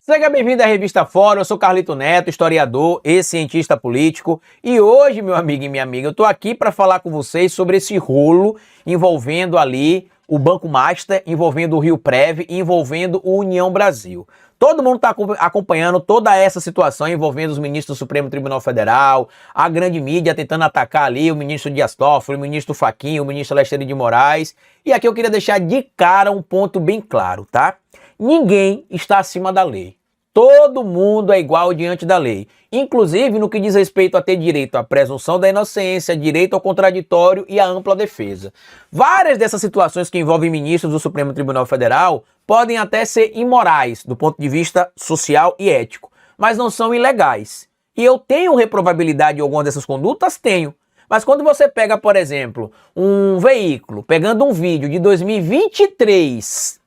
Seja bem-vindo à Revista Fórum, eu sou Carlito Neto, historiador e cientista político. E hoje, meu amigo e minha amiga, eu tô aqui para falar com vocês sobre esse rolo envolvendo ali o Banco Master, envolvendo o Rio-Prev e envolvendo o União Brasil. Todo mundo está acompanhando toda essa situação envolvendo os ministros do Supremo Tribunal Federal, a grande mídia tentando atacar ali o ministro Dias Toffoli, o ministro Fachin, o ministro Alexandre de Moraes. E aqui eu queria deixar de cara um ponto bem claro, tá? Ninguém está acima da lei. Todo mundo é igual diante da lei, inclusive no que diz respeito a ter direito à presunção da inocência, direito ao contraditório e à ampla defesa. Várias dessas situações que envolvem ministros do Supremo Tribunal Federal podem até ser imorais do ponto de vista social e ético, mas não são ilegais. E eu tenho reprovabilidade em alguma dessas condutas? Tenho. Mas quando você pega, por exemplo, um veículo, pegando um vídeo de 2023,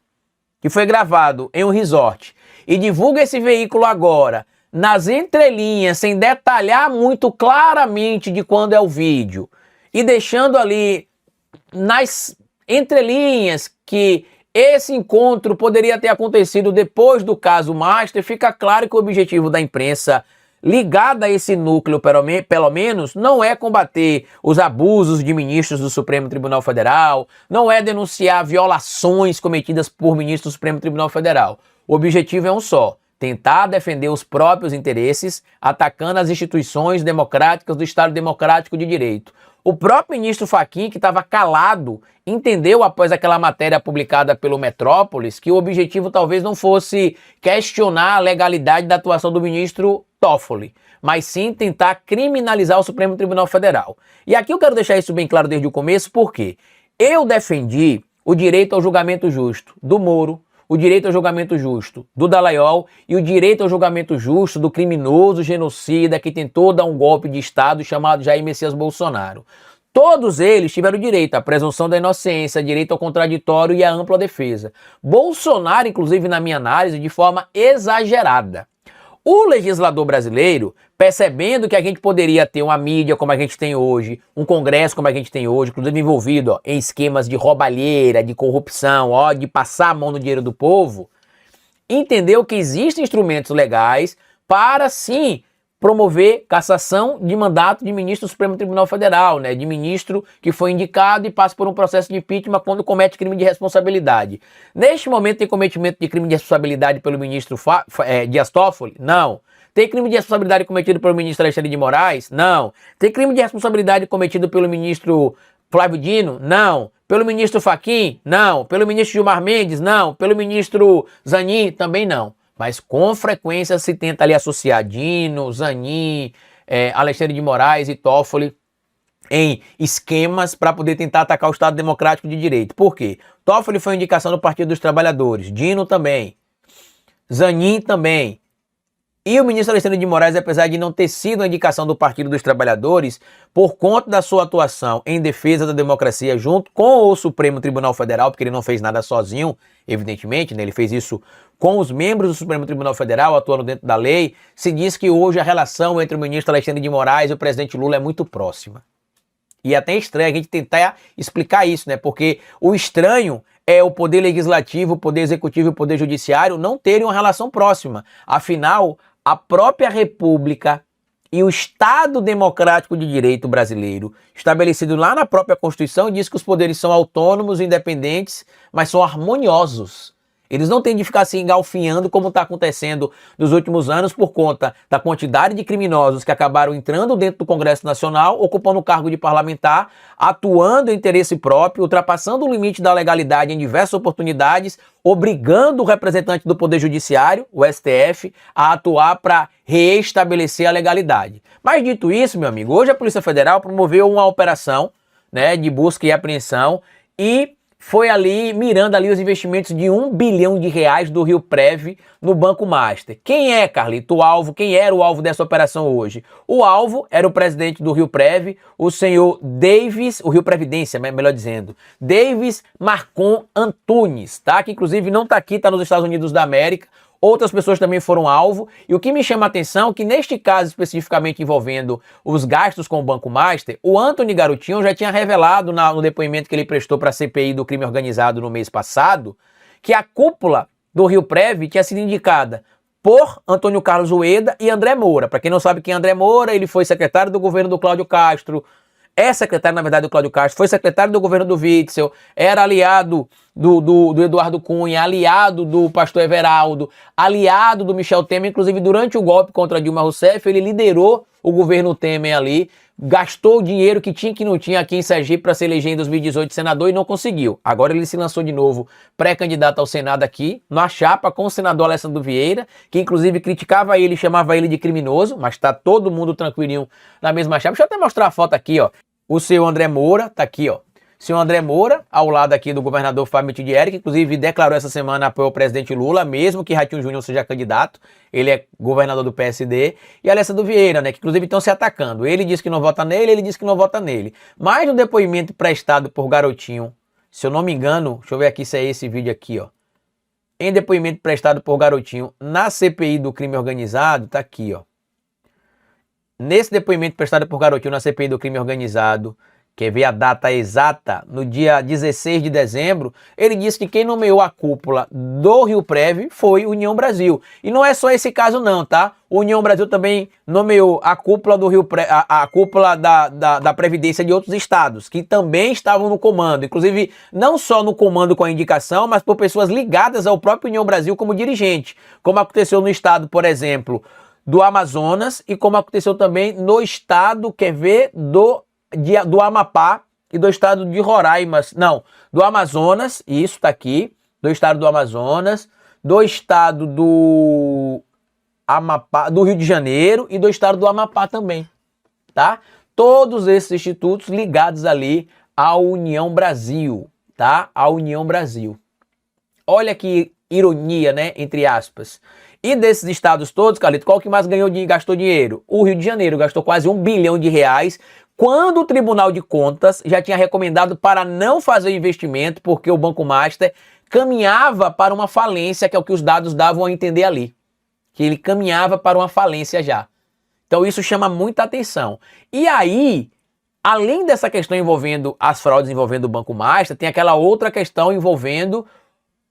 que foi gravado em um resort, e divulga esse veículo agora, nas entrelinhas, sem detalhar muito claramente de quando é o vídeo, e deixando ali nas entrelinhas que esse encontro poderia ter acontecido depois do caso Master, fica claro que o objetivo da imprensa ligada a esse núcleo, pelo menos, não é combater os abusos de ministros do Supremo Tribunal Federal, não é denunciar violações cometidas por ministros do Supremo Tribunal Federal. O objetivo é um só: tentar defender os próprios interesses, atacando as instituições democráticas do Estado Democrático de Direito. O próprio ministro Fachin, que estava calado, entendeu após aquela matéria publicada pelo Metrópolis que o objetivo talvez não fosse questionar a legalidade da atuação do ministro Toffoli, mas sim tentar criminalizar o Supremo Tribunal Federal. E aqui eu quero deixar isso bem claro desde o começo, porque eu defendi o direito ao julgamento justo do Moro, o direito ao julgamento justo do Dallagnol e o direito ao julgamento justo do criminoso genocida que tentou dar um golpe de Estado chamado Jair Messias Bolsonaro. Todos eles tiveram direito à presunção da inocência, direito ao contraditório e à ampla defesa. Bolsonaro, inclusive na minha análise, de forma exagerada. O legislador brasileiro, percebendo que a gente poderia ter uma mídia como a gente tem hoje, um congresso como a gente tem hoje, inclusive envolvido em esquemas de roubalheira, de corrupção, de passar a mão no dinheiro do povo, entendeu que existem instrumentos legais para, sim, promover cassação de mandato de ministro do Supremo Tribunal Federal, né? De ministro que foi indicado e passa por um processo de impeachment quando comete crime de responsabilidade. Neste momento tem cometimento de crime de responsabilidade pelo ministro Dias Toffoli? Não. Tem crime de responsabilidade cometido pelo ministro Alexandre de Moraes? Não. Tem crime de responsabilidade cometido pelo ministro Flávio Dino? Não. Pelo ministro Fachin? Não. Pelo ministro Gilmar Mendes? Não. Pelo ministro Zanin? Também não. Mas com frequência se tenta ali associar Dino, Zanin, Alexandre de Moraes e Toffoli em esquemas para poder tentar atacar o Estado Democrático de Direito. Por quê? Toffoli foi indicação do Partido dos Trabalhadores, Dino também, Zanin também. E o ministro Alexandre de Moraes, apesar de não ter sido a indicação do Partido dos Trabalhadores, por conta da sua atuação em defesa da democracia junto com o Supremo Tribunal Federal, porque ele não fez nada sozinho, evidentemente, né? Ele fez isso com os membros do Supremo Tribunal Federal, atuando dentro da lei, se diz que hoje a relação entre o ministro Alexandre de Moraes e o presidente Lula é muito próxima. E é até estranho a gente tentar explicar isso, né? Porque o estranho é o poder legislativo, o poder executivo e o poder judiciário não terem uma relação próxima. Afinal, a própria República e o Estado Democrático de Direito brasileiro, estabelecido lá na própria Constituição, diz que os poderes são autônomos e independentes, mas são harmoniosos. Eles não têm de ficar se engalfinhando como está acontecendo nos últimos anos por conta da quantidade de criminosos que acabaram entrando dentro do Congresso Nacional, ocupando o cargo de parlamentar, atuando em interesse próprio, ultrapassando o limite da legalidade em diversas oportunidades, obrigando o representante do Poder Judiciário, o STF, a atuar para reestabelecer a legalidade. Mas dito isso, meu amigo, hoje a Polícia Federal promoveu uma operação, né, de busca e apreensão e foi ali, mirando ali os investimentos de R$1 bilhão do Rio-Prev no Banco Master. Quem é, Carlito, o alvo? Quem era o alvo dessa operação hoje? O alvo era o presidente do Rio-Prev, o senhor Davis, o Rio Previdência, melhor dizendo, Davis Marcon Antunes, tá? Que inclusive não tá aqui, tá nos Estados Unidos da América. Outras pessoas também foram alvo, e o que me chama a atenção é que neste caso especificamente envolvendo os gastos com o Banco Master, o Antony Garotinho já tinha revelado no depoimento que ele prestou para a CPI do crime organizado no mês passado, que a cúpula do Rio-Prev tinha sido indicada por Antônio Carlos Rueda e André Moura. Para quem não sabe quem é André Moura, ele foi secretário do governo do Cláudio Castro, é secretário, na verdade, do Cláudio Castro, foi secretário do governo do Witzel, era aliado do Eduardo Cunha, aliado do pastor Everaldo, aliado do Michel Temer, inclusive durante o golpe contra Dilma Rousseff, ele liderou o governo Temer ali, gastou o dinheiro que tinha que não tinha aqui em Sergipe para se eleger em 2018 senador e não conseguiu. Agora ele se lançou de novo pré-candidato ao Senado aqui, na chapa com o senador Alessandro Vieira, que inclusive criticava ele e chamava ele de criminoso, mas tá todo mundo tranquilinho na mesma chapa. Deixa eu até mostrar a foto aqui, ó. O senhor André Moura tá aqui, ó. O senhor André Moura, ao lado aqui do governador Fábio Tidieri, que inclusive declarou essa semana apoio ao presidente Lula, mesmo que Ratinho Júnior seja candidato, ele é governador do PSD, e Alessandro Vieira, né, que inclusive estão se atacando. Ele diz que não vota nele, ele diz que não vota nele. Mas no depoimento prestado por Garotinho, se eu não me engano, deixa eu ver aqui se é esse vídeo aqui, ó. Em depoimento prestado por Garotinho na CPI do crime organizado, tá aqui, ó. Nesse depoimento prestado por Garotinho na CPI do crime organizado, quer ver a data exata, no dia 16 de dezembro, ele disse que quem nomeou a cúpula do Rio Prev foi União Brasil. E não é só esse caso não, tá? União Brasil também nomeou a cúpula do Rio Prev, a cúpula da Previdência de outros estados, que também estavam no comando. Inclusive, não só no comando com a indicação, mas por pessoas ligadas ao próprio União Brasil como dirigente. Como aconteceu no estado, por exemplo, do Amazonas e como aconteceu também no estado, quer ver, do Amapá e do estado de Roraima, não, do Amazonas, isso tá aqui, do estado do Amazonas, do estado do Amapá, do Rio de Janeiro e do estado do Amapá também, tá? Todos esses institutos ligados ali à União Brasil, tá? À União Brasil. Olha que ironia, né, entre aspas. E desses estados todos, Carlito, qual que mais gastou dinheiro? O Rio de Janeiro gastou quase R$1 bilhão, quando o Tribunal de Contas já tinha recomendado para não fazer investimento, porque o Banco Master caminhava para uma falência, que é o que os dados davam a entender ali. Que ele caminhava para uma falência já. Então isso chama muita atenção. E aí, além dessa questão envolvendo as fraudes envolvendo o Banco Master, tem aquela outra questão envolvendo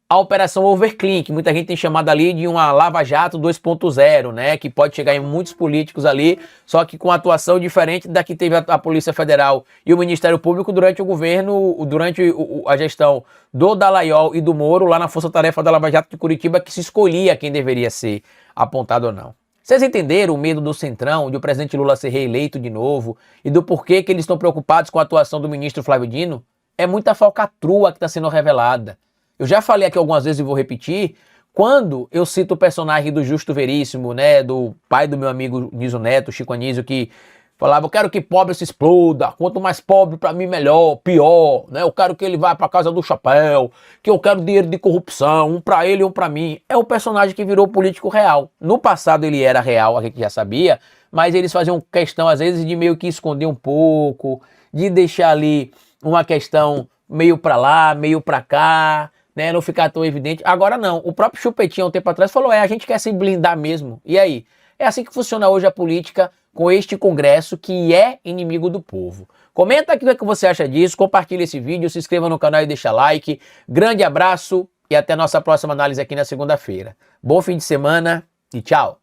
a Operação Overclean, que muita gente tem chamado ali de uma Lava Jato 2.0, né? Que pode chegar em muitos políticos ali, só que com atuação diferente da que teve a Polícia Federal e o Ministério Público durante o governo, durante a gestão do Dallagnol e do Moro, lá na Força Tarefa da Lava Jato de Curitiba, que se escolhia quem deveria ser apontado ou não. Vocês entenderam o medo do Centrão, de o presidente Lula ser reeleito de novo, e do porquê que eles estão preocupados com a atuação do ministro Flávio Dino? É muita falcatrua que está sendo revelada. Eu já falei aqui algumas vezes e vou repetir, quando eu cito o personagem do Justo Veríssimo, né, do pai do meu amigo Niso Neto, Chico Anísio, que falava, eu quero que pobre se exploda, quanto mais pobre para mim melhor, pior, né, eu quero que ele vá para casa do chapéu, que eu quero dinheiro de corrupção, um para ele e um para mim. É o personagem que virou político real. No passado ele era real, a gente já sabia, mas eles faziam questão às vezes de meio que esconder um pouco, de deixar ali uma questão meio para lá, meio para cá, né, não ficar tão evidente. Agora não, o próprio Chupetinha um tempo atrás falou, a gente quer se blindar mesmo. E aí? É assim que funciona hoje a política com este Congresso que é inimigo do povo. Comenta aqui o que você acha disso, compartilha esse vídeo, se inscreva no canal e deixa like. Grande abraço e até a nossa próxima análise aqui na segunda-feira. Bom fim de semana e tchau!